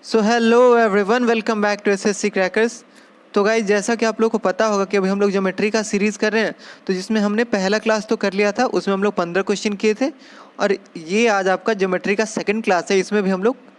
So hello everyone, welcome back to SSC crackers. तो guys, जैसा कि आप लोग को पता होगा कि अभी हम लोग ज्योमेट्री का सीरीज़ कर रहे हैं, तो जिसमें हमने पहला क्लास तो कर लिया था, उसमें हम लोग 15 क्वेश्चन किए थे। और ये आज आपका ज्योमेट्री का सेकंड क्लास है, इसमें भी हम लोग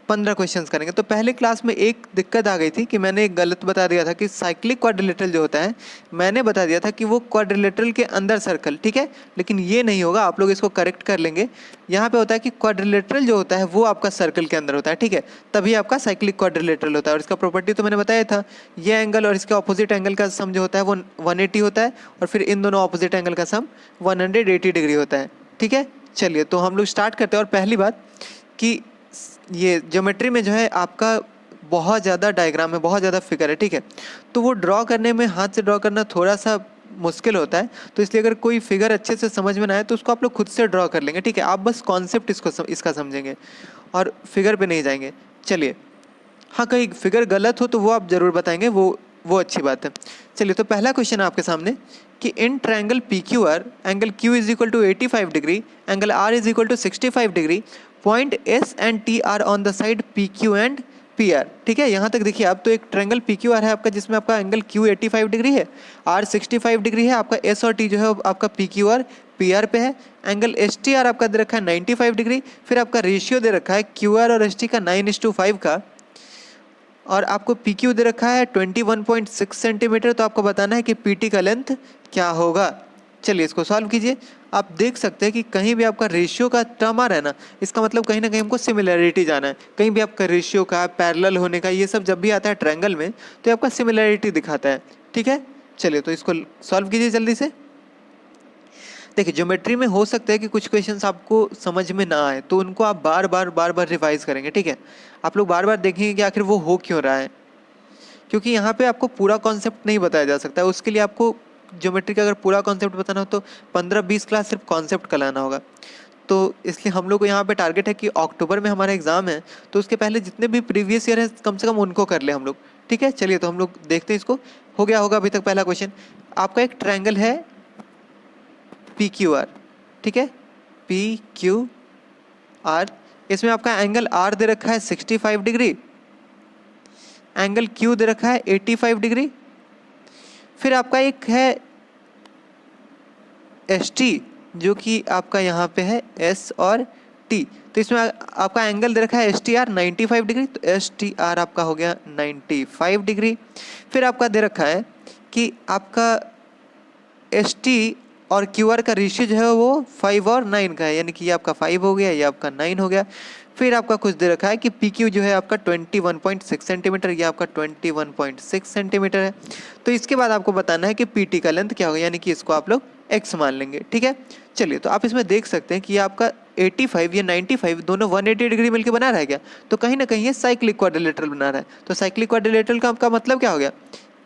15 क्वेश्चंस करेंगे। तो पहले क्लास में एक दिक्कत आ गई थी कि मैंने एक गलत बता दिया था कि साइक्लिक क्वाड्रिलेटरल जो होता है, मैंने बता दिया था कि वो क्वाड्रिलेटरल के अंदर सर्कल, ठीक है। लेकिन ये नहीं होगा, आप लोग इसको करेक्ट कर लेंगे। यहाँ पे होता है कि क्वाड्रिलेटरल जो होता है वो आपका सर्कल के अंदर होता है, ठीक है। तभी आपका साइक्लिक क्वाड्रिलेटरल होता है। और इसका प्रॉपर्टी तो मैंने बताया था, ये एंगल और इसके ऑपोजिट एंगल का सम जो होता है वो 180 होता है, और फिर इन दोनों ऑपोजिट एंगल का सम 180 डिग्री होता है, ठीक है। चलिए, तो हम लोग स्टार्ट करते हैं। और पहली बात कि ये ज्योमेट्री में जो है आपका बहुत ज़्यादा डायग्राम है, बहुत ज़्यादा फिगर है, ठीक है। तो वो ड्रॉ करने में हाथ से ड्रॉ करना थोड़ा सा मुश्किल होता है। तो इसलिए अगर कोई फिगर अच्छे से समझ में ना आए तो उसको आप लोग खुद से ड्रॉ कर लेंगे, ठीक है। आप बस कॉन्सेप्ट इसका समझेंगे और फिगर पे नहीं जाएंगे। चलिए, हाँ, कहीं फिगर गलत हो तो वो आप ज़रूर बताएंगे, वो अच्छी बात है। चलिए, तो पहला क्वेश्चन है आपके सामने कि in triangle P Q R, angle Q is equal to 85 degree, angle R is equal to 65 degree, point S and T are on the side P Q and P R, ठीक है। यहाँ तक देखिए आप, तो एक ट्रायंगल पी क्यू आर है आपका, जिसमें आपका एंगल क्यू 85 डिग्री है, आर 65 डिग्री है, आपका एस और टी जो है आपका P Q R P R पे है। एंगल एस टी आर आपका दे रखा है 95 डिग्री। फिर आपका रेशियो दे रखा है क्यू आर और एस टी का 9:5 का, और आपको पी क्यू दे रखा है 21.6 सेंटीमीटर। तो आपको बताना है कि पी टी का लेंथ क्या होगा। चलिए, इसको सॉल्व कीजिए। आप देख सकते हैं कि कहीं भी आपका रेशियो का टर्म आ रहा है ना, इसका मतलब कहीं ना कहीं हमको सिमिलैरिटी जाना है। कहीं भी आपका रेशियो का, पैरेलल होने का, ये सब जब भी आता है ट्रायंगल में, तो ये आपका सिमिलैरिटी दिखाता है, ठीक है। चलिए, तो इसको सॉल्व कीजिए जल्दी से। देखिए, ज्योमेट्री में हो सकता है कि कुछ क्वेश्चंस आपको समझ में ना आए, तो उनको आप बार बार रिवाइज करेंगे, ठीक है। आप लोग बार बार देखेंगे कि आखिर वो हो क्यों रहा है, क्योंकि यहाँ पे आपको पूरा कॉन्सेप्ट नहीं बताया जा सकता है। उसके लिए आपको ज्योमेट्री का अगर पूरा कॉन्सेप्ट बताना हो तो 15-20 क्लास सिर्फ कॉन्सेप्ट का लाना होगा। तो इसलिए हम लोग को यहाँ पे टारगेट है कि अक्टूबर में हमारा एग्जाम है, तो उसके पहले जितने भी प्रीवियस ईयर है कम से कम उनको कर ले हम लोग, ठीक है। चलिए, तो हम लोग देखते हैं इसको। हो गया होगा अभी तक पहला क्वेश्चन। आपका एक ट्रायंगल है पी क्यू आर, ठीक है, पी क्यू आर। इसमें आपका एंगल आर दे रखा है 65 डिग्री, एंगल क्यू दे रखा है 85 डिग्री। फिर आपका एक है एस टी, जो कि आपका यहाँ पे है एस और टी। तो इसमें आपका एंगल दे रखा है एस टी आर 95 डिग्री, तो एस टी आर आपका हो गया 95 डिग्री। फिर आपका दे रखा है कि आपका एस टी और क्यू आर का रेशियो जो है वो 5 और 9 का है, यानी कि ये आपका 5 हो गया, ये आपका 9 हो गया। फिर आपका कुछ दे रखा है कि पी क्यू जो है आपका 21.6 सेंटीमीटर, ये आपका 21.6 सेंटीमीटर है। तो इसके बाद आपको बताना है कि पी टी का लेंथ क्या होगा, यानी कि इसको आप लोग एक्स मान लेंगे, ठीक है। चलिए, तो आप इसमें देख सकते हैं कि आपका 85 या 95 दोनों 180 डिग्री मिलकर बना रहा है क्या, तो कहीं ना कहीं ये साइक्लिक क्वाड्रिलेटरल बना रहा है। तो साइक्लिक क्वाड्रिलेटरल का आपका मतलब क्या हो गया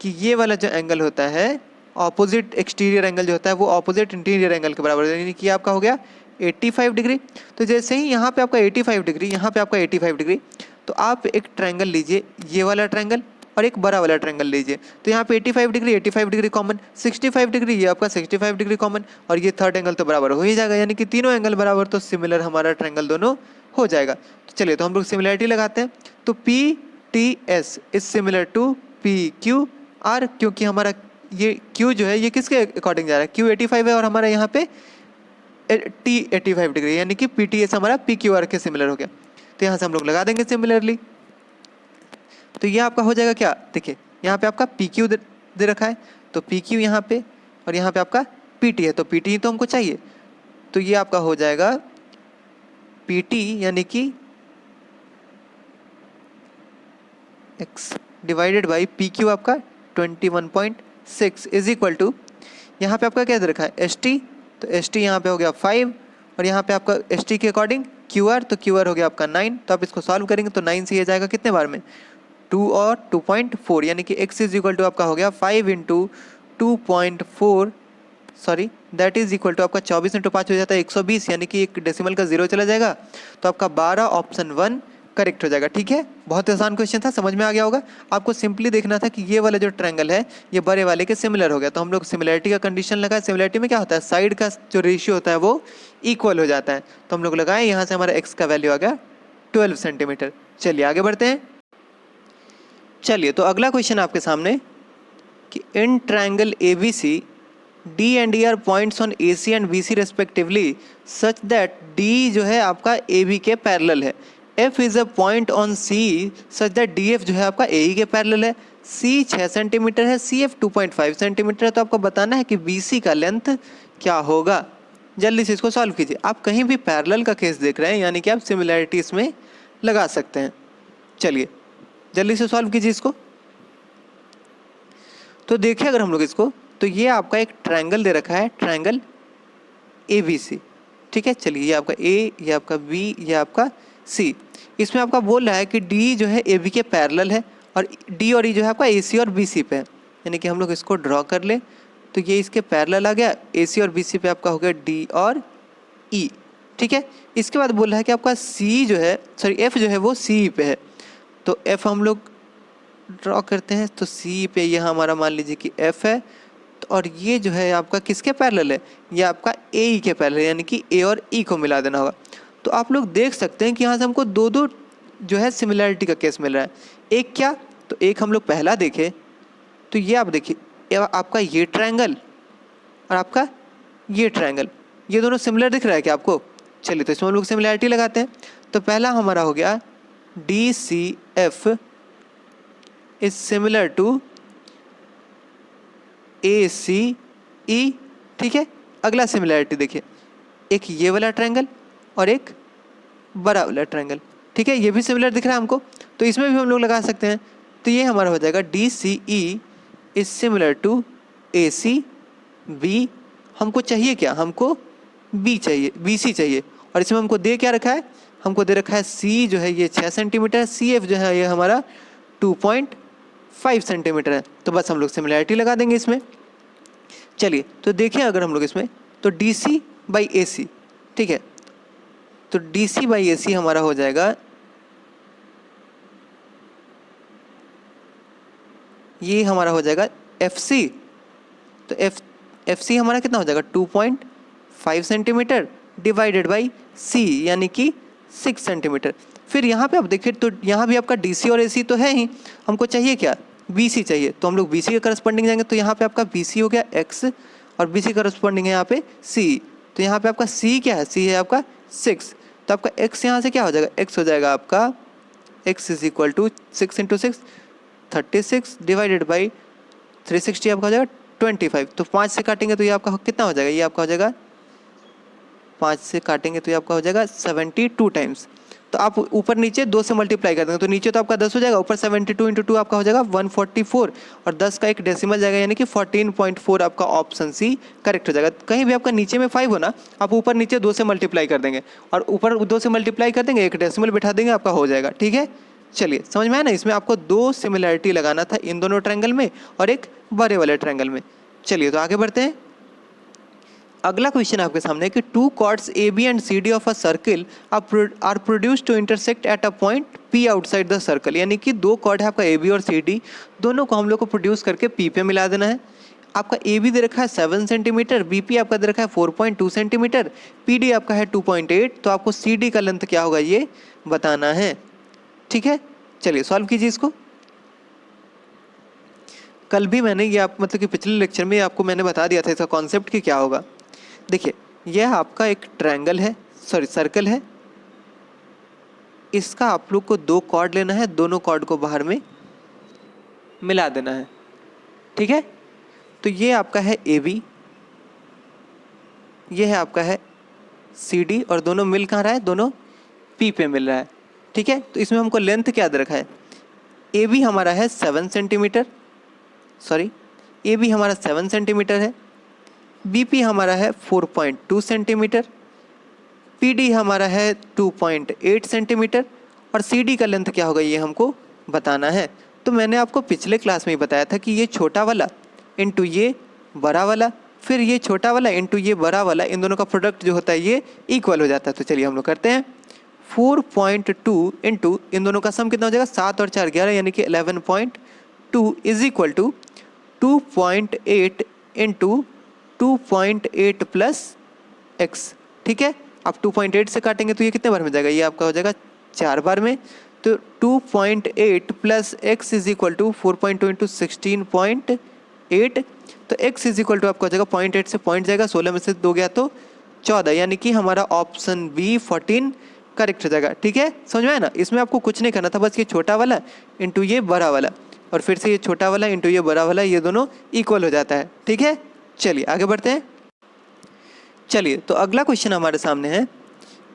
कि ये वाला जो एंगल होता है, ऑपोजिट एक्सटीरियर एंगल जो होता है वो ऑपोजिट इंटीरियर एंगल के बराबर है, यानी कि आपका हो गया 85 डिग्री। तो जैसे ही यहाँ पे आपका 85 डिग्री, यहाँ पे आपका 85 डिग्री, तो आप एक ट्रायंगल लीजिए, ये वाला ट्रायंगल, और एक बड़ा वाला ट्रायंगल लीजिए। तो यहाँ पे 85 डिग्री 85 डिग्री कॉमन, 65 डिग्री ये आपका 65 डिग्री कॉमन, और ये थर्ड एंगल तो बराबर हो ही जाएगा, यानी कि तीनों एंगल बराबर, तो सिमिलर हमारा ट्रायंगल दोनों हो जाएगा। तो चलिए, तो हम लोग सिमिलरिटी लगाते हैं। तो P T S is similar to P Q R, क्योंकि हमारा ये Q जो है ये किसके अकॉर्डिंग जा रहा है, Q 85 है, और हमारा यहाँ पे T 85 डिग्री, यानी कि पी टी एस हमारा पी क्यू आर के सिमिलर हो गया। तो यहाँ से हम लोग लगा देंगे सिमिलरली। तो ये आपका हो जाएगा क्या, देखिए यहाँ पे आपका पी क्यू दे रखा है, तो पी क्यू यहाँ पे, और यहाँ पे आपका पी टी है, तो पी टी तो हमको चाहिए। तो ये आपका हो जाएगा पी टी, यानी कि x divided by P Q आपका 21.6 इज इक्वल टू, यहाँ पे आपका क्या दे रखा है एस टी, तो एस टी यहाँ पे हो गया 5, और यहाँ पे आपका एस टी के अकॉर्डिंग क्यू आर, तो क्यू आर हो गया आपका 9। तो आप इसको सॉल्व करेंगे तो 9 से ये जाएगा कितने बार में, 2 और 2.4, यानी कि x इज इक्वल टू आपका हो गया 5 into 2.4, sorry that is equal to आपका 24 इंटू 5 हो जाता है 120, यानी कि एक डेसिमल का 0 चला जाएगा, तो आपका 12 ऑप्शन 1 करेक्ट हो जाएगा, ठीक है। बहुत आसान क्वेश्चन था, समझ में आ गया होगा। आपको सिंपली देखना था कि ये वाला जो ट्रायंगल है ये बड़े वाले के सिमिलर हो गया, तो हम लोग सिमिलरिटी का कंडीशन लगाए। सिमिलरिटी में क्या होता है, साइड का जो रेशियो होता है वो इक्वल हो जाता है, तो हम लोग लगाए, यहाँ से हमारा एक्स का वैल्यू आ गया 12 सेंटीमीटर। चलिए आगे बढ़ते हैं। चलिए तो अगला क्वेश्चन आपके सामने कि in triangle ABC D and E are points on AC and BC respectively such that D जो है आपका AB के पैरेलल है। F is a point on C such that DF जो है आपका AE के पैरेलल है। C 6 सेंटीमीटर है, CF 2.5 सेंटीमीटर है। तो आपको बताना है कि BC का लेंथ क्या होगा। जल्दी से इसको सॉल्व कीजिए। आप कहीं भी पैरेलल का केस देख रहे हैं यानी कि आप सिमिलैरिटी इसमें लगा सकते हैं। चलिए जल्दी से सॉल्व कीजिए इसको। तो देखिए अगर हम लोग इसको, तो ये आपका एक ट्रायंगल दे रखा है, ट्रायंगल ABC। ठीक है, चलिए ये आपका A, ये आपका B, ये आपका C। इसमें आपका बोल रहा है कि D जो है AB के पैरेलल है और D और E जो है आपका AC और BC पे है। यानी कि हम लोग इसको ड्रॉ कर ले तो ये इसके पैरेलल आ गया, AC और BC पे आपका हो गया D और E। ठीक है, इसके बाद बोल रहा है कि आपका C जो है, सॉरी F जो है वो C पे है। तो F हम लोग ड्रॉ करते हैं। तो C पे यह हमारा मान लीजिए कि F है, तो और ये जो है आपका किसके पैरेलल है, ये आपका AE के पैरेलल है, यानी कि A और E को मिला देना होगा। तो आप लोग देख सकते हैं कि यहाँ से हमको दो दो जो है सिमिलैरिटी का केस मिल रहा है। एक क्या, तो एक हम लोग पहला देखें तो ये आप देखिए आपका ये ट्रायंगल और आपका ये ट्रायंगल, ये दोनों सिमिलर दिख रहा है क्या आपको। चलिए तो इसमें हम लोग सिमिलैरिटी लगाते हैं। तो पहला हमारा हो गया DCF is similar to ACE। ठीक है, अगला सिमिलैरिटी देखिए, एक ये वाला ट्रायंगल और एक बड़ा वाला ट्रायंगल। ठीक है, ये भी सिमिलर दिख रहा है हमको, तो इसमें भी हम लोग लगा सकते हैं। तो ये हमारा हो जाएगा DCE is similar to ACB। हमको चाहिए क्या, हमको B चाहिए, BC चाहिए। और इसमें हमको दे क्या रखा है, हमको दे रखा है C जो है ये 6 सेंटीमीटर, CF जो है ये हमारा 2.5 सेंटीमीटर है। तो बस हम लोग सिमिलैरिटी लगा देंगे इसमें। चलिए तो देखिए अगर हम लोग इसमें, तो DC बाई AC। ठीक है, तो DC बाई AC हमारा हो जाएगा, ये हमारा हो जाएगा FC। तो FC हमारा कितना हो जाएगा 2.5 सेंटीमीटर डिवाइडेड बाई C यानी कि 6 सेंटीमीटर। फिर यहाँ पे आप देखिए तो यहाँ भी आपका DC और AC तो है ही, हमको चाहिए क्या, BC चाहिए। तो हम लोग BC के करस्पॉन्डिंग जाएंगे। तो यहाँ पे आपका BC हो गया X और BC करस्पॉन्डिंग है यहाँ पे C। तो यहाँ पे आपका C क्या है, C है आपका 6। तो आपका X यहाँ से क्या हो जाएगा, X हो जाएगा आपका X is equal to 6 into 6 36 divided by 360 आपका हो जाएगा 25। तो 5 से काटेंगे तो ये आपका कितना हो जाएगा, ये आपका हो जाएगा 5 से काटेंगे तो ये आपका हो जाएगा 72 टाइम्स। तो आप ऊपर नीचे 2 से मल्टीप्लाई कर देंगे तो नीचे तो आपका 10 हो जाएगा, ऊपर 72 इंटू 2 आपका हो जाएगा 144 और 10 का एक डेसिमल जाएगा यानी कि 14.4। आपका ऑप्शन C करेक्ट हो जाएगा। कहीं भी आपका नीचे में 5 हो ना, आप ऊपर नीचे 2 से मल्टीप्लाई कर देंगे और ऊपर 2 से मल्टीप्लाई कर देंगे, एक डेसिमल बिठा देंगे, आपका हो जाएगा। ठीक है, चलिए समझ में आया ना। इसमें आपको 2 सिमिलैरिटी लगाना था इन दोनों ट्रायंगल में और एक बड़े वाले ट्रायंगल में। चलिए तो आगे बढ़ते हैं। अगला क्वेश्चन आपके सामने है कि 2 chords AB and CD of a circle are produced to intersect at a point P outside the circle. यानी कि 2 कॉर्ड है आपका AB और CD, दोनों को हम लोग को प्रोड्यूस करके P पे मिला देना है। आपका AB दे रखा है 7 सेंटीमीटर, BP आपका दे रखा है 4.2 सेंटीमीटर, PD आपका है 2.8। तो आपको CD का लेंथ क्या होगा ये बताना है। ठीक है, चलिए सॉल्व कीजिए इसको। कल भी मैंने ये आप मतलब कि पिछले लेक्चर में आपको मैंने बता दिया था इसका कॉन्सेप्ट कि क्या होगा। देखिए यह आपका एक ट्रायंगल है, सॉरी सर्कल है। इसका आप लोग को 2 कॉर्ड लेना है, दोनों कॉर्ड को बाहर में मिला देना है। ठीक है, तो ये आपका है AB, ये है आपका है CD और दोनों मिल कहाँ रहा है, दोनों P पे मिल रहा है। ठीक है, तो इसमें हमको लेंथ क्या दे रखा है, AB हमारा है 7 सेंटीमीटर, सॉरी AB हमारा 7 सेंटीमीटर है, BP हमारा है 4.2 सेंटीमीटर, PD हमारा है 2.8 सेंटीमीटर और CD का लेंथ क्या होगा ये हमको बताना है। तो मैंने आपको पिछले क्लास में ही बताया था कि ये छोटा वाला इंटू ये बड़ा वाला, फिर ये छोटा वाला इंटू ये बड़ा वाला, इन दोनों का प्रोडक्ट जो होता है ये इक्वल हो जाता है। तो चलिए हम लोग करते हैं। 4.2 इंटू इन दोनों का सम कितना हो जाएगा, 7 और 4 11 यानी कि 11.2 is equal to 2.8 into 2.8 plus x। ठीक है, आप 2.8 से काटेंगे तो ये कितने बार में जाएगा, ये आपका हो जाएगा 4 बार में, तो 2.8 plus x is equal to 4.2 into 16.8, तो x इज इक्वल टू आपका हो जाएगा 0.8 से पॉइंट जाएगा, 16 में से 2 गया तो 14, यानी कि हमारा ऑप्शन बी 14 करेक्ट हो जाएगा। ठीक है, समझ में आया ना। इसमें आपको कुछ नहीं करना था, बस ये छोटा वाला इंटू ये बड़ा वाला और फिर से ये छोटा वाला इंटू ये बड़ा वाला, ये दोनों इक्वल हो जाता है। ठीक है, चलिए आगे बढ़ते हैं। चलिए तो अगला क्वेश्चन हमारे सामने है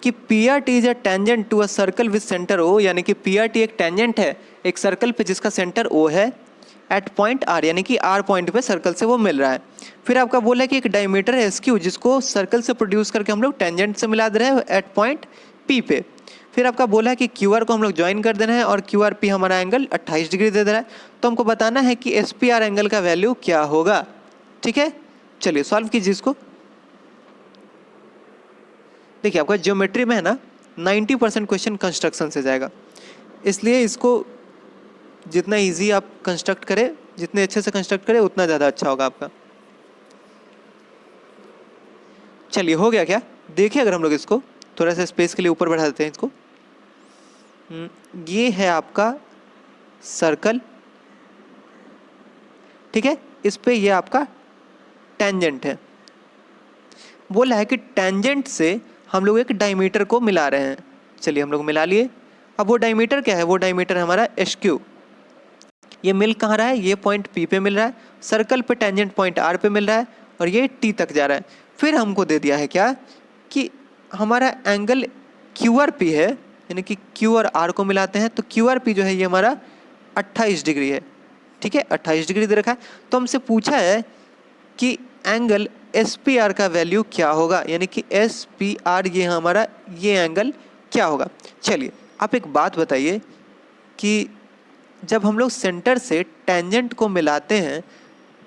कि P R T is a tangent to a circle with centre O, यानी कि पी आर टी एक टेंजेंट है एक सर्कल पे जिसका सेंटर ओ है, एट पॉइंट आर, यानी कि आर पॉइंट पे सर्कल से वो मिल रहा है। फिर आपका बोला है कि एक डायमीटर है एस क्यू जिसको सर्कल से प्रोड्यूस करके हम लोग टेंजेंट से मिला दे रहे हैं एट पॉइंट पी पे। फिर आपका बोला है कि क्यू आर को हम लोग ज्वाइन कर देना है और क्यू आर पी हमारा एंगल 28 डिग्री दे दे रहा है, तो हमको बताना है कि एस पी आर एंगल का वैल्यू क्या होगा। ठीक है, चलिए सॉल्व कीजिए इसको। देखिए आपका ज्योमेट्री में है ना 90% क्वेश्चन कंस्ट्रक्शन से जाएगा, इसलिए इसको जितना इजी आप कंस्ट्रक्ट करें, जितने अच्छे से कंस्ट्रक्ट करें उतना ज़्यादा अच्छा होगा आपका। चलिए हो गया क्या, देखिए अगर हम लोग इसको थोड़ा सा स्पेस के लिए ऊपर बढ़ा देते हैं इसको, ये है आपका सर्कल, ठीक है, इस पे ये आपका टेंजेंट है। बोला है कि टेंजेंट से हम लोग एक डायमीटर को मिला रहे हैं, चलिए हम लोग मिला लिए। अब वो डायमीटर क्या है, वो डायमीटर है हमारा एच क्यू। ये मिल कहाँ रहा है, ये पॉइंट पी पे मिल रहा है, सर्कल पे टेंजेंट पॉइंट आर पे मिल रहा है और ये टी तक जा रहा है। फिर हमको दे दिया है क्या कि हमारा एंगल क्यू आर पी है, यानी कि क्यू और आर को मिलाते हैं तो क्यू आर पी जो है ये हमारा 28 डिग्री है। ठीक है, 28 डिग्री दे रखा है, तो हमसे पूछा है कि एंगल एस पी आर का वैल्यू क्या होगा, यानी कि एस पी आर ये हमारा ये एंगल क्या होगा। चलिए आप एक बात बताइए कि जब हम लोग सेंटर से टेंजेंट को मिलाते हैं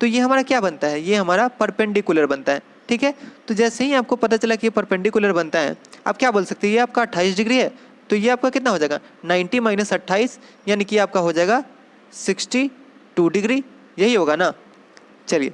तो ये हमारा क्या बनता है, ये हमारा परपेंडिकुलर बनता है। ठीक है, तो जैसे ही आपको पता चला कि ये परपेंडिकुलर बनता है, आप क्या बोल सकते हैं, ये आपका 28 डिग्री है, तो ये आपका कितना हो जाएगा 90 माइनस 28, यानी कि आपका हो जाएगा 62 डिग्री, यही होगा ना। चलिए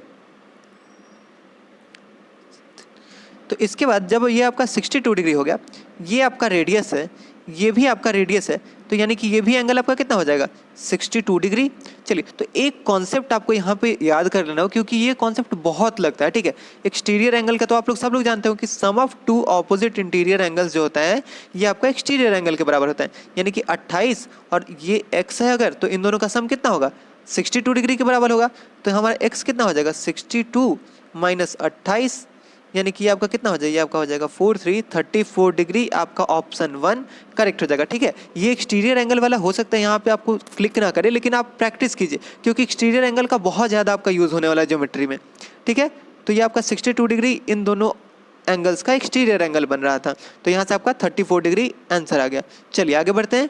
तो इसके बाद जब ये आपका 62 डिग्री हो गया, ये आपका रेडियस है, ये भी आपका रेडियस है, तो यानी कि ये भी एंगल आपका कितना हो जाएगा 62 डिग्री। चलिए तो एक कॉन्सेप्ट आपको यहाँ पे याद कर लेना हो, क्योंकि ये कॉन्सेप्ट बहुत लगता है। ठीक है, एक्सटीरियर एंगल का तो आप लोग सब लोग जानते हो कि sum of two opposite interior angles जो होता है ये आपका एक्सटीरियर एंगल के बराबर होता है, यानी कि 28 और ये x है अगर, तो इन दोनों का सम कितना होगा 62 डिग्री के बराबर होगा। तो हमारा x कितना हो जाएगा 62 माइनस 28, यानी कि आपका कितना हो जाएगा, आपका हो जाएगा 34 डिग्री, आपका ऑप्शन 1 करेक्ट हो जाएगा। ठीक है, ये एक्सटीरियर एंगल वाला हो सकता है यहाँ पे आपको क्लिक ना करे, लेकिन आप प्रैक्टिस कीजिए क्योंकि एक्सटीरियर एंगल का बहुत ज़्यादा आपका यूज़ होने वाला है ज्योमेट्री में। ठीक है, तो ये आपका 62 डिग्री इन दोनों एंगल्स का एक्सटीरियर एंगल बन रहा था, तो यहाँ से आपका 34 डिग्री आंसर आ गया। चलिए आगे बढ़ते हैं।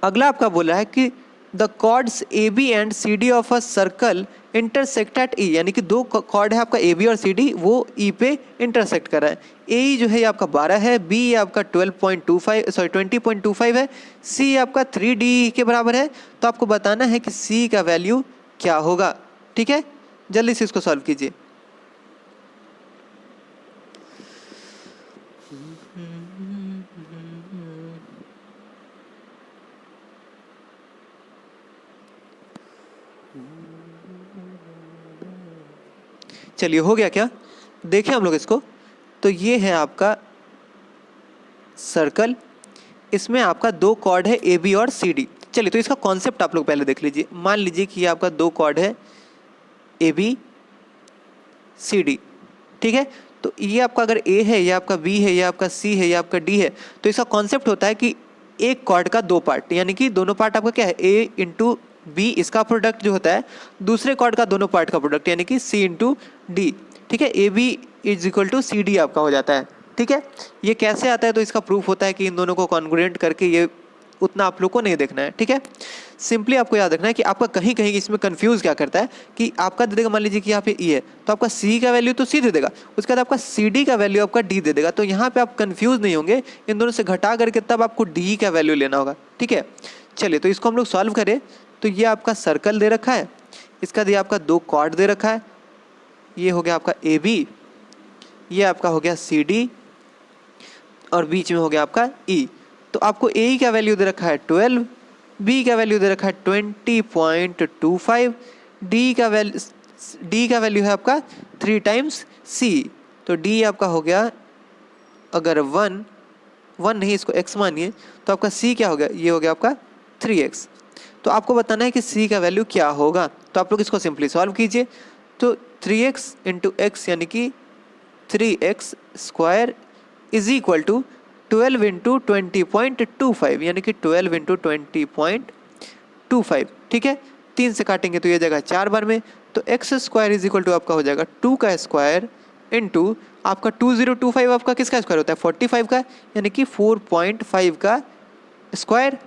अगला आपका बोला है कि the chords A B and C D of a circle intersect at E, यानी कि दो कॉर्ड है आपका ए बी और सी डी, वो ई पे इंटरसेक्ट कर रहा है। ए जो है ये आपका 12 है, बी आपका 20.25 है, सी आपका 3D के बराबर है। तो आपको बताना है कि सी का वैल्यू क्या होगा। ठीक है, जल्दी से इसको सॉल्व कीजिए। चलिए हो गया क्या, देखें हम लोग इसको, तो ये है आपका सर्कल, इसमें आपका दो कॉर्ड है ए बी और सी डी। चलिए तो इसका कॉन्सेप्ट आप लोग पहले देख लीजिए। मान लीजिए कि ये आपका दो कॉर्ड है ए बी सी डी। ठीक है, तो ये आपका अगर ए है, ये आपका बी है, ये आपका सी है, ये आपका डी है, तो इसका कॉन्सेप्ट होता है कि एक कॉर्ड का दो पार्ट, यानी कि दोनों पार्ट आपका क्या है ए इंटू बी, इसका प्रोडक्ट जो होता है दूसरे कॉर्ड का दोनों पार्ट का प्रोडक्ट, यानी कि सी इंटू डी। ठीक है, A B is equal to C D आपका हो जाता है। ठीक है, ये कैसे आता है, तो इसका प्रूफ होता है कि इन दोनों को कॉन्ग्रुएंट करके, ये उतना आप लोग को नहीं देखना है। ठीक है, सिंपली आपको याद रखना है कि आपका कहीं कहीं इसमें कंफ्यूज क्या करता है कि आपका दे देगा, मान लीजिए कि यहाँ पे ई है तो आपका सी का वैल्यू तो सी दे देगा, उसके बाद आपका सी डी का वैल्यू आपका डी दे देगा, तो यहाँ पे आप कंफ्यूज नहीं होंगे, इन दोनों से घटा करके तब आपको डी का वैल्यू लेना होगा। ठीक है, चलिए तो इसको हम लोग सॉल्व करें। तो ये आपका सर्कल दे रखा है, इसका दिया आपका दो कॉर्ड दे रखा है, ये हो गया आपका ए बी, ये आपका हो गया सी डी और बीच में हो गया आपका ई। तो आपको ए का वैल्यू दे रखा है 12, बी का वैल्यू दे रखा है 20.25, डी का वैल्यू है आपका 3 टाइम्स सी। तो डी आपका हो गया, अगर 1 नहीं इसको x मानिए, तो आपका सी क्या हो गया, ये हो गया आपका 3x। तो आपको बताना है कि सी का वैल्यू क्या होगा। तो आप लोग इसको सिंपली सॉल्व कीजिए। तो 3x इंटू एक्स यानी कि 3x square is equal to 12 into 20.25 यानी कि 12 इंटू 20.25। ठीक है, 3 से काटेंगे तो ये जगह 4 बार में। तो x square is equal to आपका हो जाएगा 2 का स्क्वायर इंटू आपका 2025 आपका किसका स्क्वायर होता है 45 का, यानी कि 4.5 का स्क्वायर।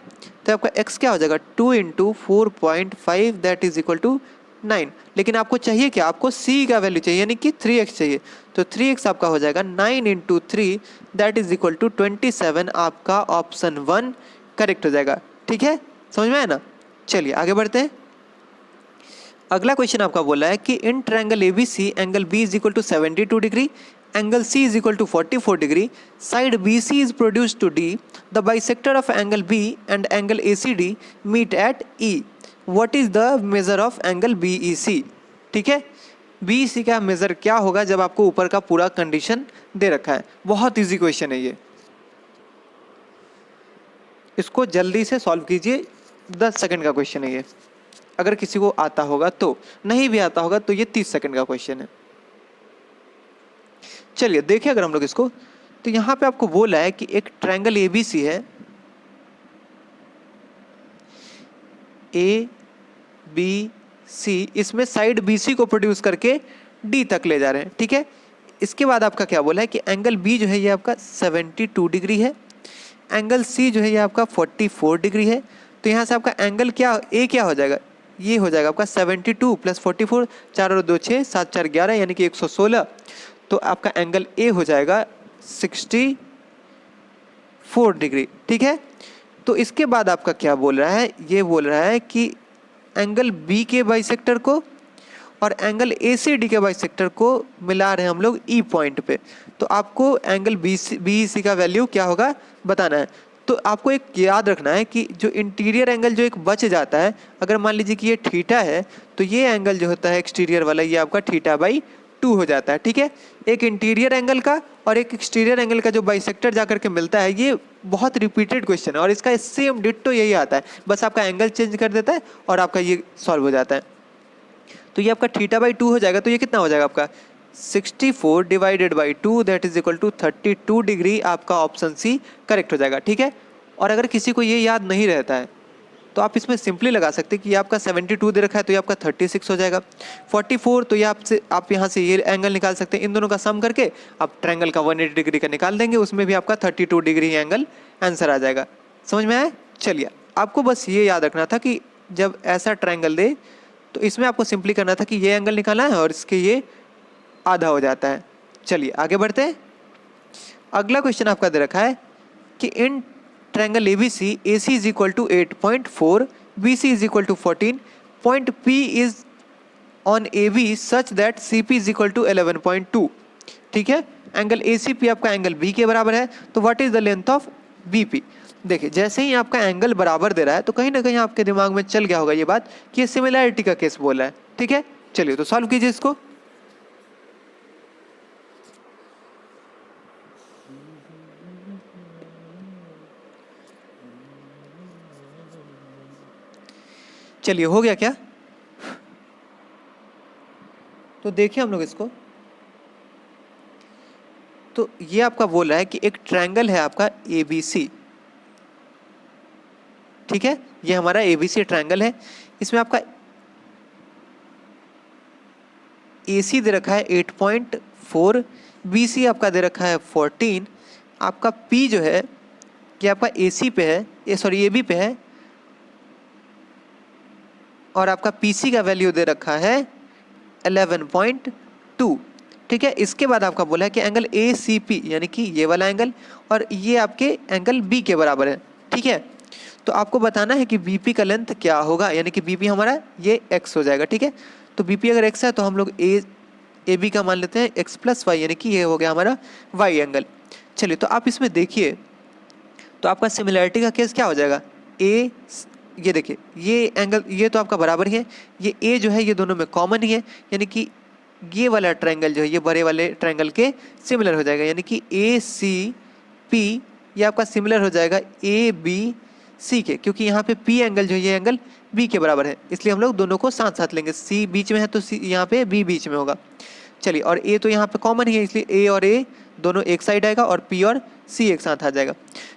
तो आपका x क्या हो जाएगा 2 into 4.5 that is equal to 9। लेकिन आपको चाहिए क्या, आपको c का वैल्यू चाहिए यानी कि 3x चाहिए। तो 3x आपका हो जाएगा 9 into 3 that is equal to 27। आपका ऑप्शन 1 करेक्ट हो जाएगा। ठीक है, समझ में आया ना। चलिए आगे बढ़ते हैं। अगला क्वेश्चन आपका बोला है कि in triangle ABC angle B is equal to 72 degree, angle C is equal to 44 degree, side BC is produced to D, the bisector of angle B and angle ACD meet at E. What is the measure of angle BEC? ठीक है, BEC का major क्या होगा जब आपको ऊपर का पूरा कंडीशन दे रखा है। बहुत इजी क्वेश्चन है ये, इसको जल्दी से सॉल्व कीजिए। 10 सेकंड का क्वेश्चन है ये, अगर किसी को आता होगा तो, नहीं भी आता होगा तो ये 30 सेकंड का क्वेश्चन है। चलिए देखिए, अगर हम लोग इसको, तो यहाँ पे आपको बोला है कि एक ट्रायंगल ABC है, ABC, इसमें साइड BC को प्रोड्यूस करके D तक ले जा रहे हैं। ठीक है, इसके बाद आपका क्या बोला है कि एंगल B जो है ये आपका 72 डिग्री है, एंगल C जो है ये आपका 44 डिग्री है। तो यहाँ से आपका एंगल क्या A क्या हो जाएगा, ये हो जाएगा आपका 72 प्लस 44, 4 और 2 6, 7 4 11 यानी कि 116। तो आपका एंगल ए हो जाएगा 64 डिग्री। ठीक है, तो इसके बाद आपका क्या बोल रहा है, ये बोल रहा है कि एंगल बी के बाइसेक्टर को और एंगल ए से डी के बाइसेक्टर को मिला रहे हैं हम लोग ई पॉइंट पे। तो आपको एंगल बी सी का वैल्यू क्या होगा बताना है। तो आपको एक याद रखना है कि जो इंटीरियर एंगल जो एक बच जाता है, अगर मान लीजिए कि ये थीटा है, तो ये एंगल जो होता है एक्सटीरियर वाला, ये आपका θ/2 हो जाता है। ठीक है, एक इंटीरियर एंगल का और एक एक्सटीरियर एंगल का जो बाइसेक्टर जाकर के मिलता है, ये बहुत रिपीटेड क्वेश्चन है और इसका सेम डिट्टो यही आता है, बस आपका एंगल चेंज कर देता है और आपका ये सॉल्व हो जाता है। तो ये आपका θ/2 हो जाएगा। तो ये कितना हो जाएगा आपका 64 divided by 2 that is equal to 32 degree. आपका ऑप्शन सी करेक्ट हो जाएगा। ठीक है, और अगर किसी को ये याद नहीं रहता है तो आप इसमें सिंपली लगा सकते हैं कि ये आपका 72 दे रखा है तो ये आपका 36 हो जाएगा। 44 तो ये आप यहाँ से ये एंगल निकाल सकते हैं, इन दोनों का सम करके आप ट्रायंगल का 180 डिग्री का निकाल देंगे, उसमें भी आपका 32 डिग्री एंगल आंसर आ जाएगा। समझ में आया। चलिए, आपको बस ये याद रखना था कि जब ऐसा ट्रायंगल दे तो इसमें आपको सिंपली करना था कि ये एंगल निकालना है और इसके ये आधा हो जाता है। चलिए आगे बढ़ते हैं। अगला क्वेश्चन आपका दे रखा है कि in triangle ABC AC is equal to 8.4, BC is equal to 14, point P is on AB such that CP is equal to 11.2। ठीक है, एंगल ACP आपका एंगल B के बराबर है, तो what is the length of BP। देखिए, जैसे ही आपका एंगल बराबर दे रहा है तो कहीं ना कहीं आपके दिमाग में चल गया होगा ये बात कि ये सिमिलैरिटी का केस बोला है। ठीक है, चलिए तो सॉल्व कीजिए इसको। चलिए, हो गया क्या। तो देखिए हम लोग इसको, तो ये आपका बोल रहा है कि एक ट्रायंगल है आपका ABC। ठीक है, ये हमारा ABC ट्रायंगल है, इसमें आपका AC दे रखा है 8.4, BC आपका दे रखा है 14, आपका P जो है ये आपका AC पे है, ये सॉरी AB पे है, और आपका PC का वैल्यू दे रखा है 11.2। ठीक है, इसके बाद आपका बोला है कि एंगल ACP यानी कि ये वाला एंगल और ये आपके एंगल B के बराबर है। ठीक है, तो आपको बताना है कि BP का लेंथ क्या होगा, यानी कि BP हमारा ये x हो जाएगा। ठीक है, तो BP अगर x है तो हम लोग AB का मान लेते हैं x + y, यानी कि ये हो गया हमारा y एंगल। चलिए, तो आप इसमें देखिए तो आपका सिमिलैरिटी का केस क्या हो जाएगा, ए, ये देखिए ये एंगल ये तो आपका बराबर ही है, ये ए जो है ये दोनों में कॉमन ही है, यानी कि ये वाला ट्रायंगल जो है ये बड़े वाले ट्रायंगल के सिमिलर हो जाएगा, यानी कि ए सी पी ये आपका सिमिलर हो जाएगा ए बी सी के, क्योंकि यहाँ पे पी एंगल जो है ये एंगल बी के बराबर है, इसलिए हम लोग दोनों को साथ साथ लेंगे। सी बीच में है तो सी यहाँ पे बी बीच में होगा। चलिए, और ए तो यहाँ पे कॉमन ही है, इसलिए ए और ए दोनों एक साइड आएगा और पी और सी एक साथ आ जाएगा।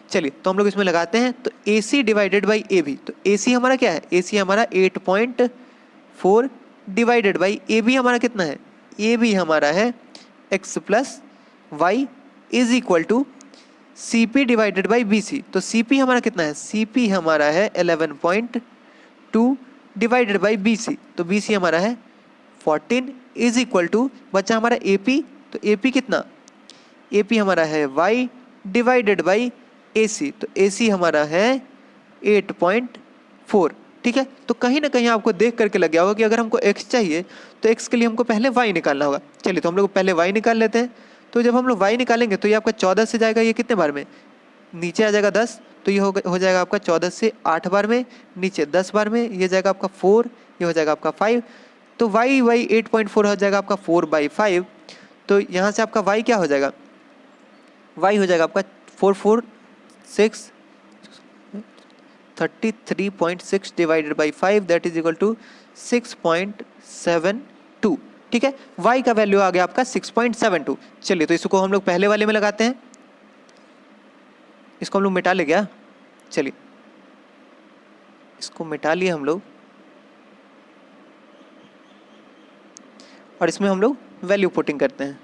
चलिए, तो हम लोग इसमें लगाते हैं, तो A C divided by A B, तो ए सी हमारा क्या है, ए सी हमारा 8.4 डिवाइडेड बाई ए बी हमारा कितना है, ए बी हमारा है x plus Y is equal to C P divided by B C, तो सी पी हमारा कितना है, सी पी हमारा है 11.2 डिवाइडेड बाई बी सी, तो बी सी हमारा है 14 इज इक्वल टू बचा हमारा ए पी, तो ए पी कितना, ए पी हमारा है y डिवाइडेड बाई ए सी, तो ए सी हमारा है 8.4। ठीक है, तो कहीं ना कहीं आपको देख करके लग गया होगा कि अगर हमको x चाहिए तो x के लिए हमको पहले y निकालना होगा। चलिए, तो हम लोग पहले y निकाल लेते हैं। तो जब हम लोग y निकालेंगे तो ये आपका 14 से जाएगा, ये कितने बार में, नीचे आ जाएगा 10, तो ये हो जाएगा आपका 14 से 8 बार में, नीचे 10 बार में, ये जाएगा आपका 4, ये हो जाएगा आपका 5, तो y 8.4 हो जाएगा आपका 4/5। तो यहाँ से आपका y क्या हो जाएगा, y हो जाएगा आपका 33.6 divided by 5 that is equal to 6.72। ठीक है, y का वैल्यू आ गया आपका 6.72। चलिए, तो इसको हम लोग पहले वाले में लगाते हैं, इसको हम लोग मिटा ले गया। चलिए, इसको मिटा लिए हम लोग और इसमें हम लोग वैल्यू पुटिंग करते हैं।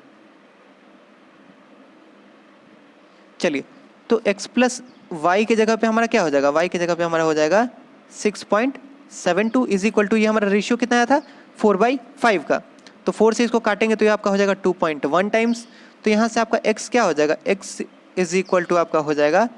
चलिए, तो x प्लस वाई के जगह पे हमारा क्या हो जाएगा, y के जगह पे हमारा हो जाएगा 6.72 इज इक्वल टू, ये हमारा रेशियो कितना आया था 4/5 का, तो 4 से इसको काटेंगे तो ये आपका हो जाएगा 2.1 टाइम्स, तो यहाँ से आपका x क्या हो जाएगा, x इज इक्वल टू आपका हो जाएगा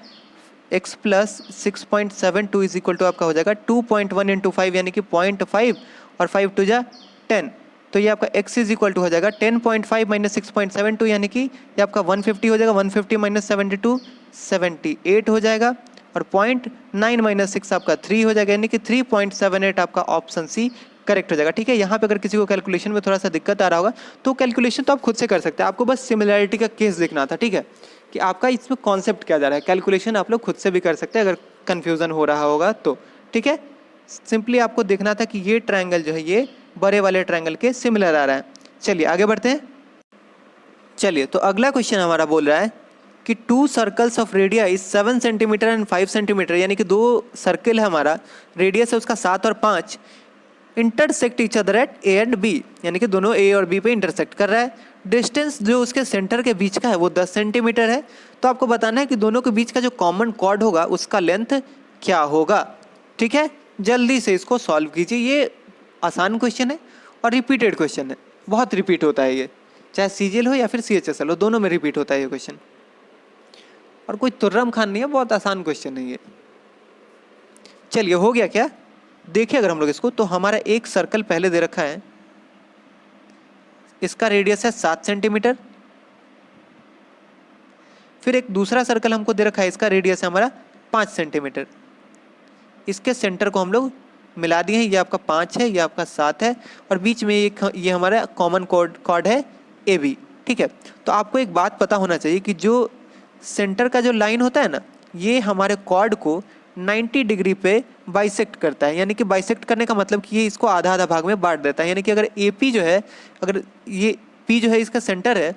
x plus 6.72 is equal to आपका हो जाएगा 2.1 इंटू 5 यानी कि 0.5 और 5 टू जा 10, तो ये आपका x इज इक्वल टू हो जाएगा 10.5 माइनस 6.72 यानी कि ये आपका 150 हो जाएगा, 150 माइनस 72 78 हो जाएगा, और 0.9 माइनस 6 आपका 3 हो जाएगा, यानी कि 3.78 आपका ऑप्शन सी करेक्ट हो जाएगा। ठीक है, यहाँ पे अगर किसी को कैलकुलेशन में थोड़ा सा दिक्कत आ रहा होगा तो कैलकुलेशन तो आप खुद से कर सकते हैं, आपको बस सिमिलैरिटी का केस देखना था। ठीक है, कि आपका इसमें कॉन्सेप्ट क्या जा रहा है, कैलकुलेशन आप लोग खुद से भी कर सकते हैं अगर कन्फ्यूज़न हो रहा होगा तो। ठीक है, सिंपली आपको देखना था कि ये ट्रायंगल जो है ये बड़े वाले ट्रायंगल के सिमिलर आ रहा है। चलिए आगे बढ़ते हैं। चलिए, तो अगला क्वेश्चन हमारा बोल रहा है कि 2 circles of radius 7 centimetre and 5 centimetre, यानी कि 2 सर्कल है हमारा, रेडियस है उसका 7 और 5, intersect each other at A and B, यानी कि दोनों ए और बी पे इंटरसेक्ट कर रहा है। डिस्टेंस जो उसके सेंटर के बीच का है वो 10 सेंटीमीटर है। तो आपको बताना है कि दोनों के बीच का जो कॉमन कॉर्ड होगा उसका लेंथ क्या होगा। ठीक है, जल्दी से इसको सॉल्व कीजिए। ये आसान क्वेश्चन है और रिपीटेड क्वेश्चन है, बहुत रिपीट होता है ये, चाहे सीजीएल हो या फिर सीएचएसएल हो, दोनों में रिपीट होता है ये क्वेश्चन, और कोई तुर्रम खान नहीं है, बहुत आसान क्वेश्चन है ये। चलिए, हो गया क्या, देखिए अगर हम लोग इसको, तो हमारा एक सर्कल पहले दे रखा है, इसका रेडियस है 7 सेंटीमीटर, फिर एक दूसरा सर्कल हमको दे रखा है, इसका रेडियस है हमारा 5 सेंटीमीटर। इसके सेंटर को हम लोग मिला दिए हैं, ये आपका 5 है, ये आपका 7 है, और बीच में ये हमारा कॉमन कॉर्ड है ए बी। ठीक है, तो आपको एक बात पता होना चाहिए कि जो सेंटर का जो लाइन होता है ना, ये हमारे कॉर्ड को 90 डिग्री पे बाइसेक्ट करता है, यानी कि बाइसेक्ट करने का मतलब कि ये इसको आधा आधा भाग में बांट देता है, यानी कि अगर ए पी जो है, अगर ये पी जो है इसका सेंटर है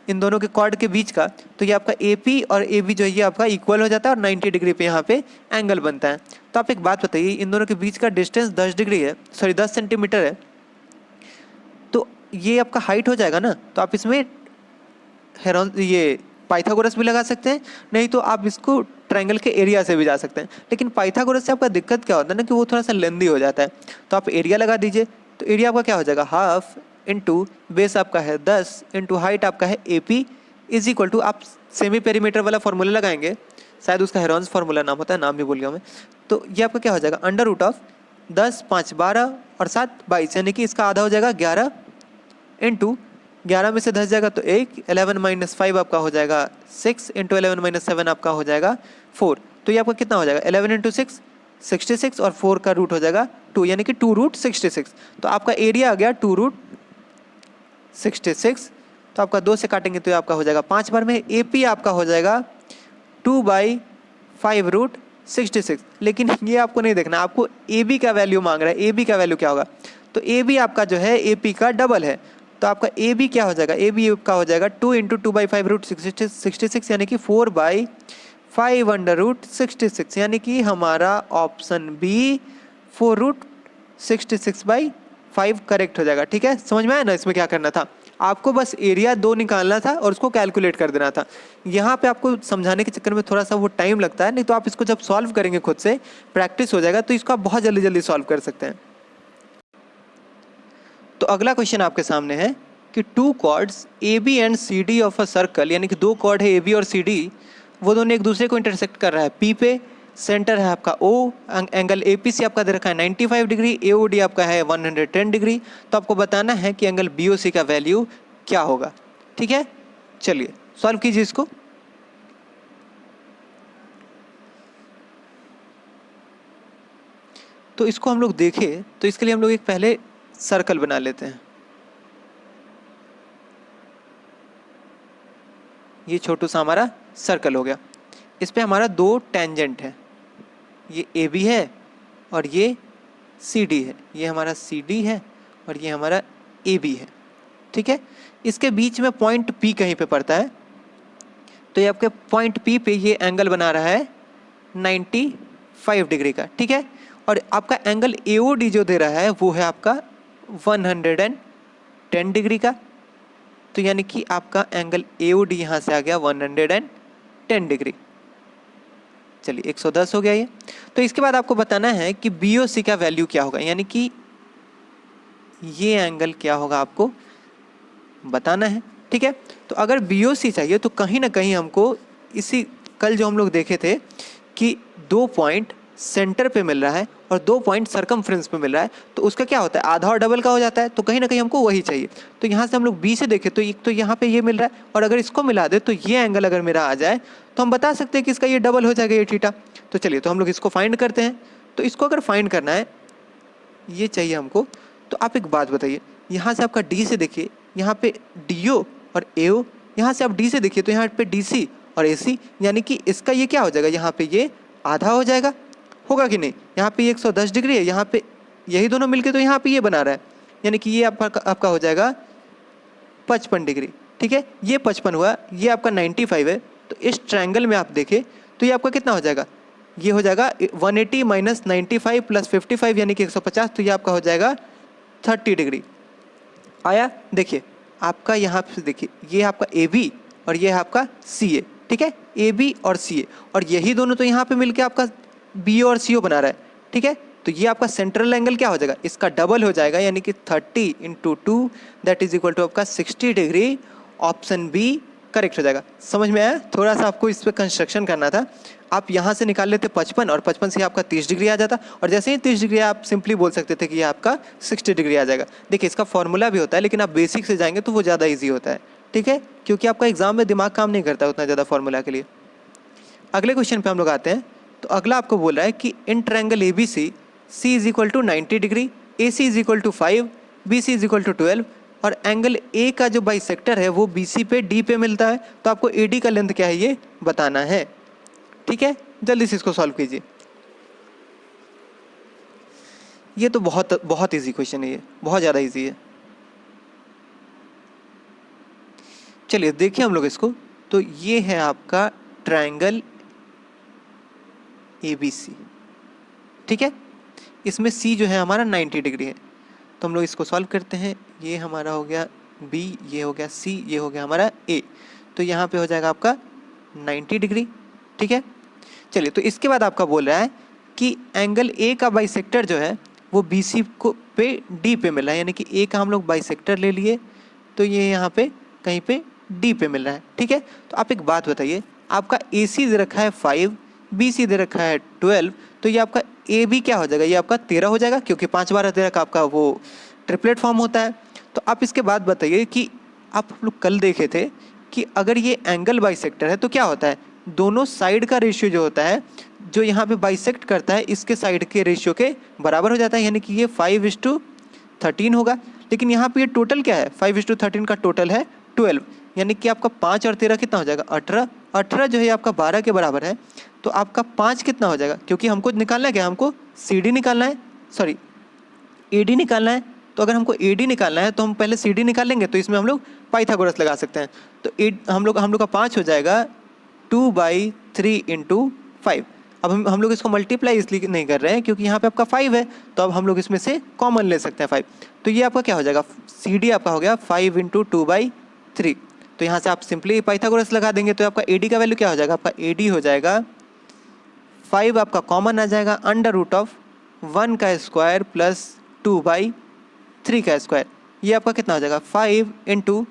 इन दोनों के कॉर्ड के बीच का, तो ये आपका ए पी और ए बी जो है ये आपका इक्वल हो जाता है और 90 डिग्री पे यहाँ पे एंगल बनता है। तो आप एक बात बताइए, इन दोनों के बीच का डिस्टेंस 10 डिग्री है, सॉरी 10 सेंटीमीटर है, तो ये आपका हाइट हो जाएगा ना। तो आप इसमें ये पाइथागोरस भी लगा सकते हैं, नहीं तो आप इसको ट्रायंगल के एरिया से भी जा सकते हैं। लेकिन पाइथागोरस से आपका दिक्कत क्या होता है ना, कि वो थोड़ा सा लेंदी हो जाता है, तो आप एरिया लगा दीजिए। तो एरिया आपका क्या हो जाएगा, हाफ इंटू बेस आपका है 10 इंटू हाइट आपका है A P is equal to, आप सेमी पेरीमीटर वाला फॉर्मूला लगाएंगे, शायद उसका हेरॉन्स फार्मूला नाम होता है, नाम भी भूल गया मैं। तो ये आपका क्या हो जाएगा, अंडर रूट ऑफ 10 5 12 और 7 22, यानी कि इसका आधा हो जाएगा 11 इंटू 11 में से 10 जाएगा तो 1, 11 माइनस 5 आपका हो जाएगा 6 इंटू 11 माइनस 7 आपका हो जाएगा 4, तो ये आपका कितना हो जाएगा 11 इंटू 6 66 और 4 का रूट हो जाएगा 2 यानी कि 2 रूट 66। तो आपका एरिया आ गया 2 रूट 66। तो आपका 2 से काटेंगे तो आपका हो जाएगा 5 बार में। AP आपका हो जाएगा 2/5 रूट 66। लेकिन ये आपको नहीं देखना, आपको AB का वैल्यू मांग रहा है। AB का वैल्यू क्या होगा, तो AB आपका जो है AP का डबल है। तो आपका AB क्या हो जाएगा, AB का हो जाएगा 2 इंटू 2/5 रूट 66 यानी कि 4/5 अंडर रूट 66 यानी कि हमारा ऑप्शन बी 4 रूट 66/5 करेक्ट हो जाएगा। ठीक है, समझ में आया ना इसमें क्या करना था, आपको बस एरिया 2 निकालना था और उसको कैलकुलेट कर देना था। यहाँ पे आपको समझाने के चक्कर में थोड़ा सा वो टाइम लगता है, नहीं तो आप इसको जब सॉल्व करेंगे खुद से प्रैक्टिस हो जाएगा तो इसको आप बहुत जल्दी जल्दी सॉल्व कर सकते हैं। तो अगला क्वेश्चन आपके सामने है कि 2 chords AB and CD of a circle, यानी कि 2 कॉर्ड है AB और CD, वो दोनों एक दूसरे को इंटरसेक्ट कर रहा है P पे। सेंटर है आपका O, एंगल APC आपका दे रखा है 95 डिग्री, AOD आपका है 110 डिग्री। तो आपको बताना है कि एंगल BOC का वैल्यू क्या होगा। ठीक है, चलिए सॉल्व कीजिए इसको। तो इसको हम लोग देखें तो इसके लिए हम लोग एक पहले सर्कल बना लेते हैं। ये छोटू सा हमारा सर्कल हो गया, इस पे हमारा 2 टेंजेंट है, ये AB है और ये CD है। ये हमारा CD है और ये हमारा AB है। ठीक है, इसके बीच में पॉइंट P कहीं पे पड़ता है, तो ये आपके पॉइंट P पे ये एंगल बना रहा है 95 डिग्री का। ठीक है, और आपका एंगल AOD जो दे रहा है वो है आपका 110 डिग्री का। तो यानी कि आपका एंगल AOD यहाँ से आ गया 110 डिग्री। चलिए 110 हो गया ये। तो इसके बाद आपको बताना है कि BOC का वैल्यू क्या होगा, यानी कि ये एंगल क्या होगा आपको बताना है। ठीक है, तो अगर BOC चाहिए तो कहीं ना कहीं हमको इसी कल जो हम लोग देखे थे कि 2 पॉइंट सेंटर पे मिल रहा है और 2 पॉइंट सरकमफ्रेंस पे मिल रहा है, तो उसका क्या होता है आधा और डबल का हो जाता है। तो कहीं ना कहीं हमको वही चाहिए। तो यहाँ से हम लोग B से देखें तो एक तो यहाँ पे ये मिल रहा है और अगर इसको मिला दे तो ये एंगल अगर मेरा आ जाए तो हम बता सकते हैं कि इसका ये डबल हो जाएगा, ये थीटा। तो चलिए तो हम लोग इसको फाइंड करते हैं। तो इसको अगर फाइंड करना है, ये चाहिए हमको, तो आप एक बात बताइए, यहाँ से आपका D से देखिए, यहाँ पे DO और AO, यहाँ से आप D से देखिए तो यहाँ पे DC और AC, यानी कि इसका ये क्या हो जाएगा, यहाँ पे ये आधा हो जाएगा, होगा कि नहीं। यहाँ पे 110 डिग्री है, यहाँ पे यही दोनों मिलके तो यहाँ पे ये बना रहा है, यानी कि ये आपका हो जाएगा 55 डिग्री। ठीक है, ये 55 हुआ, ये आपका 95 है। तो इस ट्रायंगल में आप देखें तो ये आपका कितना हो जाएगा, ये हो जाएगा 180 माइनस 95 प्लस 55 यानी कि 150। तो ये आपका हो जाएगा 30 डिग्री आया। देखिए आपका यहाँ पे देखिए, ये आपका AB और ये है आपका CA। ठीक है, AB और CA, और यही दोनों तो यहाँ पे मिलके आपका BO और CO बना रहा है। ठीक है, तो ये आपका सेंट्रल एंगल क्या हो जाएगा, इसका डबल हो जाएगा, यानी कि 30 into 2 that is equal to आपका 60 डिग्री। ऑप्शन B करेक्ट हो जाएगा। समझ में आया, थोड़ा सा आपको इस पर कंस्ट्रक्शन करना था। आप यहाँ से निकाल लेते 55 और 55 से आपका 30 डिग्री आ जाता, और जैसे ही 30 डिग्री आप सिंपली बोल सकते थे कि ये आपका 60 डिग्री आ जाएगा। देखिए इसका फॉर्मूला भी होता है, लेकिन आप बेसिक से जाएंगे तो वो ज़्यादा ईजी होता है। ठीक है, क्योंकि आपका एग्जाम में दिमाग काम नहीं करता उतना ज़्यादा फॉर्मूला के लिए। अगले क्वेश्चन पे हम लोग आते हैं। तो अगला आपको बोल रहा है कि in triangle ABC C is equal to 90 degree, AC is equal to 5, BC is equal to 12, और एंगल A का जो बाइसेक्टर है वो BC पे D पे मिलता है। तो आपको AD का लेंथ क्या है ये बताना है। ठीक है, जल्दी से इसको सॉल्व कीजिए। ये तो बहुत बहुत ईजी क्वेश्चन है, ये बहुत ज़्यादा ईजी है। चलिए देखिए हम लोग इसको। तो ये है आपका ट्रायंगल ABC। ठीक है, इसमें C जो है हमारा 90 डिग्री है। तो हम लोग इसको सॉल्व करते हैं। ये हमारा हो गया B, ये हो गया C, ये हो गया हमारा A। तो यहाँ पे हो जाएगा आपका 90 डिग्री। ठीक है, चलिए तो इसके बाद आपका बोल रहा है कि एंगल A का बाइसेक्टर जो है वो BC को पे D पे मिल रहा है, यानी कि A का हम लोग बाइसेक्टर ले लिए तो ये यहाँ पे कहीं पे D पे मिल रहा है। ठीक है, तो आप एक बात बताइए, आपका AC दे रखा है 5, BC दे रखा है 12, तो ये आपका AB क्या हो जाएगा, ये आपका 13 हो जाएगा, क्योंकि 5 बार 13 का आपका वो ट्रिपलेट फॉर्म होता है। तो आप इसके बाद बताइए कि आप लोग कल देखे थे कि अगर ये एंगल बाइसेक्टर है तो क्या होता है, दोनों साइड का रेशियो जो होता है, जो यहाँ पे बाइसेक्ट करता है, इसके साइड के रेशियो के बराबर हो जाता है, यानी कि ये 5:13 होगा। लेकिन यहाँ पे ये टोटल क्या है, 5:13 का टोटल है 12, यानी कि आपका 5 और 13 कितना हो जाएगा, 18। 18 जो है आपका 12 के बराबर है, तो आपका 5 कितना हो जाएगा, क्योंकि हमको निकालना है क्या, हमको CD निकालना है, सॉरी AD निकालना है। तो अगर हमको AD निकालना है तो हम पहले CD निकाल लेंगे, तो इसमें हम लोग पाइथागोरस लगा सकते हैं। तो हम लोग का 5 हो जाएगा 2/3 × 5। अब हम लोग इसको मल्टीप्लाई इसलिए नहीं कर रहे हैं क्योंकि यहाँ पे आपका 5 है, तो अब हम लोग इसमें से कॉमन ले सकते हैं 5। तो ये आपका क्या हो जाएगा, CD आपका हो गया 5 × 2/3। तो यहाँ से आप सिंपली पाइथागोरस लगा देंगे, तो आपका AD का वैल्यू क्या हो जाएगा, आपका AD हो जाएगा 5 आपका कॉमन आ जाएगा √1 का स्क्वायर प्लस 2/3 का स्क्वायर। ये आपका कितना हो जाएगा, 5 ×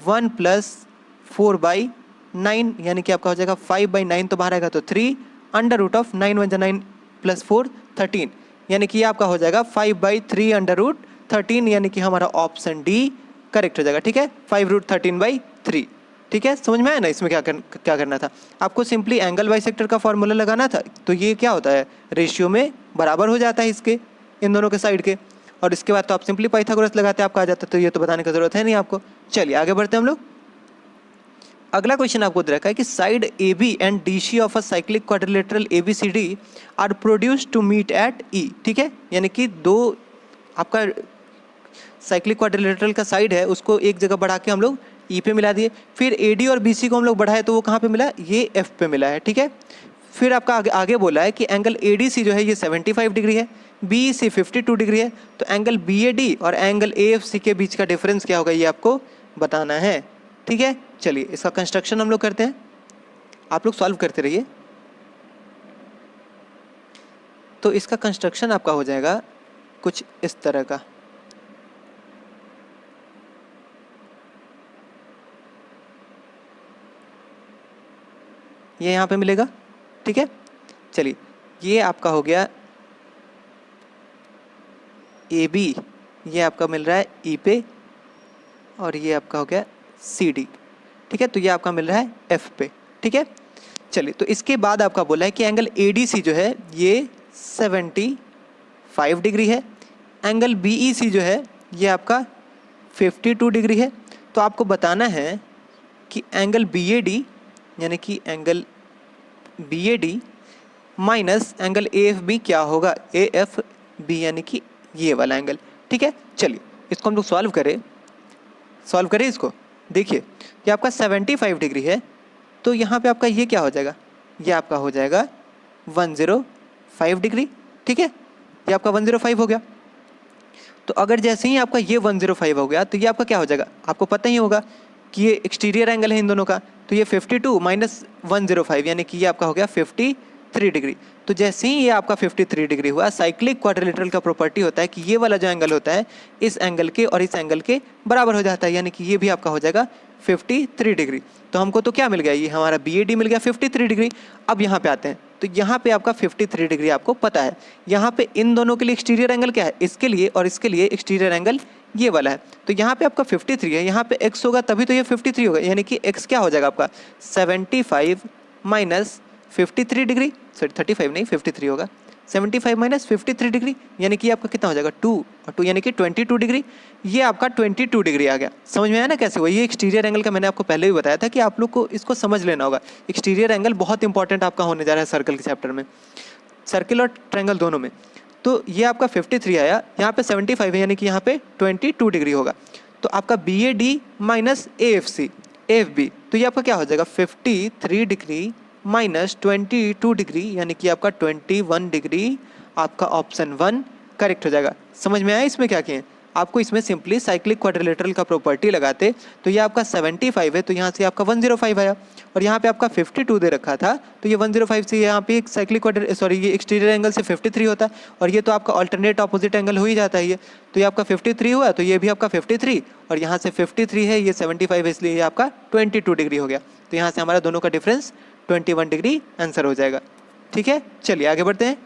1 + 4/9, यानी कि आपका हो जाएगा 5/9, तो बाहर आएगा तो 3 √9 1 9 + 4 13, यानी कि आपका हो जाएगा 5/3 √13, यानी कि हमारा ऑप्शन D करेक्ट हो जाएगा। ठीक है, 5√13/3। ठीक है, समझ में आया ना इसमें क्या करना था, आपको सिंपली एंगल बाइसेक्टर का फॉर्मूला लगाना था। तो ये क्या होता है, रेशियो में बराबर हो जाता है इसके, इन दोनों के साइड के, और इसके बाद तो आप सिंपली पाइथागोरस लगाते आपका आ जाता है। तो ये तो बताने की जरूरत है नहीं आपको। चलिए आगे बढ़ते हैं हम लोग। अगला क्वेश्चन आपको दे रखा है कि side AB and DC of a cyclic quadrilateral ABCD are produced to meet at E। ठीक है, यानी कि दो आपका साइक्लिक क्वाड्रिलेटरल का साइड है, उसको एक जगह बढ़ा के हम लोग E पे मिला दिए। फिर AD और BC को हम लोग बढ़ाए तो वो कहाँ पे मिला, ये F पे मिला है। ठीक है, फिर आपका आगे बोला है कि एंगल ADC जो है ये 75 डिग्री है, BEC 52 डिग्री है। तो एंगल BAD और एंगल AFC के बीच का डिफरेंस क्या होगा, ये आपको बताना है। ठीक है, चलिए इसका कंस्ट्रक्शन हम लोग करते हैं, आप लोग सॉल्व करते रहिए। तो इसका कंस्ट्रक्शन आपका हो जाएगा कुछ इस तरह का। ये यहाँ पे मिलेगा। ठीक है, चलिए ये आपका हो गया AB, ये आपका मिल रहा है E पे, और ये आपका हो गया CD। ठीक है, तो ये आपका मिल रहा है F पे। ठीक है, चलिए तो इसके बाद आपका बोला है कि एंगल ADC जो है ये 75 डिग्री है, एंगल BEC जो है ये आपका 52 डिग्री है। तो आपको बताना है कि एंगल BAD यानी कि angle BAD minus angle AFB क्या होगा, AFB यानी कि ये वाला एंगल। ठीक है, चलिए इसको हम लोग सॉल्व करें इसको। देखिए ये आपका 75 डिग्री है, तो यहाँ पे आपका ये क्या हो जाएगा, ये आपका हो जाएगा 105 डिग्री। ठीक है, ये आपका 105 हो गया। तो अगर जैसे ही आपका ये 105 हो गया तो ये आपका क्या हो जाएगा, आपको पता ही होगा कि ये एक्सटीरियर एंगल है इन दोनों का। तो ये 52 माइनस 105 यानी कि ये आपका हो गया 53 डिग्री। तो जैसे ही ये आपका 53 डिग्री हुआ, साइक्लिक क्वाड्रिलेटरल का प्रॉपर्टी होता है कि ये वाला जो एंगल होता है इस एंगल के और इस एंगल के बराबर हो जाता है, यानी कि ये भी आपका हो जाएगा 53 डिग्री। तो हमको तो क्या मिल गया, ये हमारा BAD मिल गया 53 डिग्री। अब यहाँ पे आते हैं, तो यहाँ पे आपका 53 डिग्री आपको पता है। यहाँ पे इन दोनों के लिए एक्सटीरियर एंगल क्या है, इसके लिए और इसके लिए एक्सटीरियर एंगल ये वाला है। तो यहाँ पे आपका 53 है, यहाँ पे x होगा तभी तो ये 53 होगा, यानी कि x क्या हो जाएगा आपका 75 माइनस 53 डिग्री, सॉरी 35 नहीं 53 होगा, 75 माइनस 53 डिग्री यानी कि आपका कितना हो जाएगा 2 और 2 यानी कि 22 डिग्री। ये आपका 22 डिग्री आ गया। समझ में आया ना कैसे हुआ, ये एक्सटीरियर एंगल का मैंने आपको पहले भी बताया था कि आप लोग को इसको समझ लेना होगा। एक्सटीरियर एंगल बहुत इंपॉर्टेंट आपका होने जा रहा है सर्कल के चैप्टर में, सर्कल और ट्रायंगल दोनों में। तो ये आपका 53 आया, यहाँ पे 75 है यानी कि यहाँ पे 22 डिग्री होगा। तो आपका BAD माइनस AFB, तो ये आपका क्या हो जाएगा 53 डिग्री माइनस 22 डिग्री यानी कि आपका 21 डिग्री। आपका ऑप्शन 1 करेक्ट हो जाएगा। समझ में आया इसमें क्या किए, आपको इसमें सिंपली साइक्लिक क्वाड्रिलेटरल का प्रॉपर्टी लगाते। तो ये आपका 75 है, तो यहाँ से आपका 105 आया, और यहाँ पे आपका 52 दे रखा था, तो ये 105 से यहाँ पे एक साइक्लिक ये एक्सटीरियर एंगल से 53 होता है, और ये तो आपका अल्टरनेट ऑपोजिट एंगल हो ही जाता है ये। तो ये आपका 53 हुआ, तो ये भी आपका 53, और यहाँ से 53 है, ये 75 है, इसलिए ये आपका 22 डिग्री हो गया। तो यहाँ से हमारा दोनों का डिफरेंस 21 डिग्री आंसर हो जाएगा। ठीक है, चलिए आगे बढ़ते हैं।